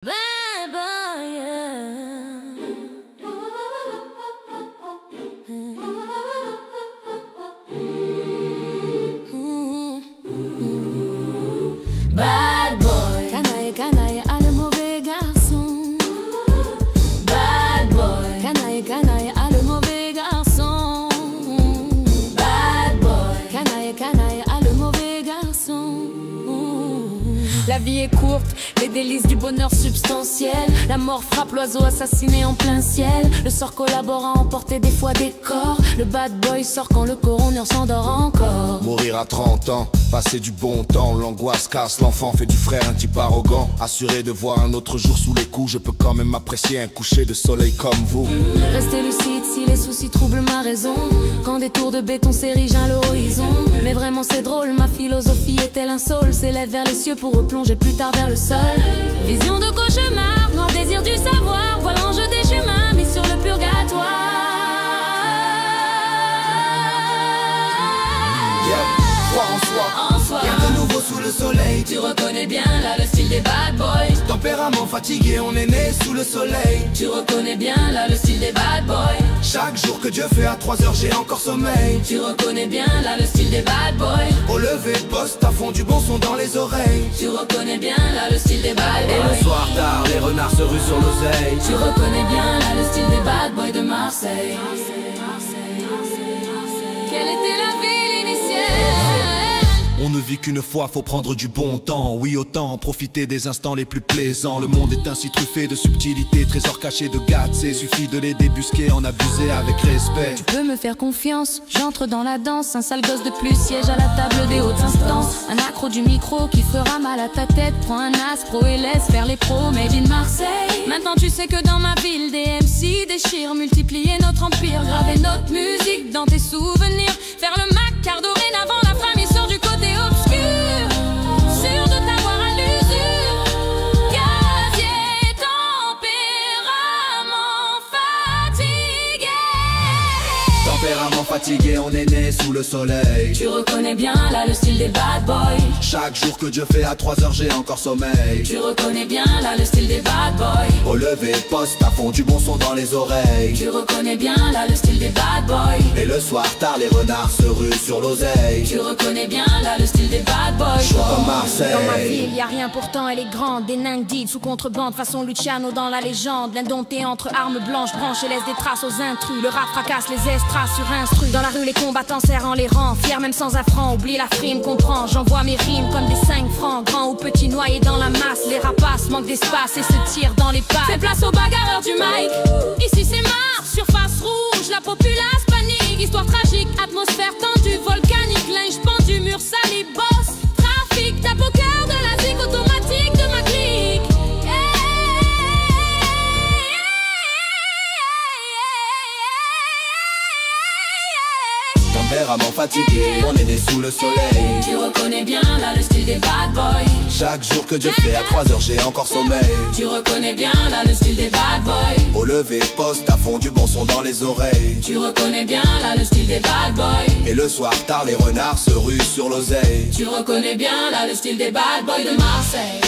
Bad boy, yeah. Bad boy, canaille, canaille, à le mauvais garçon. Bad boy, canaille, canaille, à le mauvais garçon. Bad boy, canaille, canaille, à le mauvais garçon. La vie est courte, les délices du bonheur substantiel. La mort frappe l'oiseau assassiné en plein ciel. Le sort collabore à emporter des fois des corps. Le bad boy sort quand le coroner s'endort encore. Mourir à 30 ans, passer du bon temps. L'angoisse casse l'enfant, fait du frère un type arrogant. Assuré de voir un autre jour sous les coups, je peux quand même apprécier un coucher de soleil comme vous. Restez lucide si les soucis troublent ma raison. Quand des tours de béton s'érigent à l'horizon. Mais vraiment c'est drôle, ma philosophie est telle un saule. S'élève vers les cieux pour replonger plus tard vers le sol. Vision de cauchemar, noir désir du savoir. Voilà l'enjeu des chemins mis sur le purgatoire. Croire en soi, rien de nouveau sous le soleil. Tu reconnais bien là le style des bad boys. Tempérament fatigué, on est né sous le soleil. Tu reconnais bien là le style des bad boys. Chaque jour que Dieu fait à 3 heures, j'ai encore sommeil. Tu reconnais bien là le style des bad boys. Au lever de poste, à fond du bon son dans les oreilles. Tu reconnais bien là le style des bad boys. Et le soir tard, les renards se ruent sur l'oseille. Tu reconnais bien là le style des bad boys de Marseille. Quelle était la ville initiale? On ne vit qu'une fois, faut prendre du bon temps. Oui, autant profiter des instants les plus plaisants. Le monde est ainsi truffé de subtilités, trésors cachés de gâteaux. Suffit de les débusquer, en abuser avec respect. Tu peux me faire confiance, j'entre dans la danse. Un sale gosse de plus siège à la table des hautes instances. Un accro du micro qui fera mal à ta tête. Prends un as pro et laisse faire les pros made in Marseille. Maintenant tu sais que dans ma ville des MC déchirent. Multiplier notre empire, graver notre musique dans tes souvenirs. Faire le Mac car dorénavant la famille sort du côté obscur. Sûr de t'avoir à l'usure. Gazier, tempérament fatigué. Tempérament fatigué, on est né sous le soleil. Tu reconnais bien là le style des bad boys. Chaque jour que Dieu fait à 3 heures, j'ai encore sommeil. Tu reconnais bien là le style des bad boys. Au lever de poste, à fond du bon son dans les oreilles. Tu reconnais bien là le style des bad boys. Et le soir tard, les renards se ruent sur l'oseille. Tu reconnais bien là le style des bad boys. Je suis comme Marseille. Dans ma ville, y a rien pourtant, elle est grande. Des nains guides sous contrebande, façon Luciano dans la légende. L'indompté entre armes blanches, branches et laisse des traces aux intrus. Le rap fracasse les estraces sur instru. Dans la rue, les combattants serrant les rangs. Fiers même sans affront, oublie la frime, comprends. J'envoie mes rimes comme des 5 francs. Grands ou petits noyés dans la masse. Les rapaces manquent d'espace et se tirent dans les pattes. Fais place aux bagarreurs du mic. Ici c'est Mars, surface rouge. La populace panique, histoire tragique. Atmosphère tendue, volcanique. Linge pendu, mur sali, boss. Trafic, tape au cœur de la zig automatique de ma clique. Tempérament fatigué, on est né sous le soleil. Tu reconnais bien là le style des bad boys. Chaque jour que Dieu fait à 3 heures, j'ai encore sommeil. Tu reconnais bien là le style des bad boys. Au lever de poste, à fond du bon son dans les oreilles. Tu reconnais bien là le style des bad boys. Et le soir tard, les renards se ruent sur l'oseille. Tu reconnais bien là le style des bad boys de Marseille.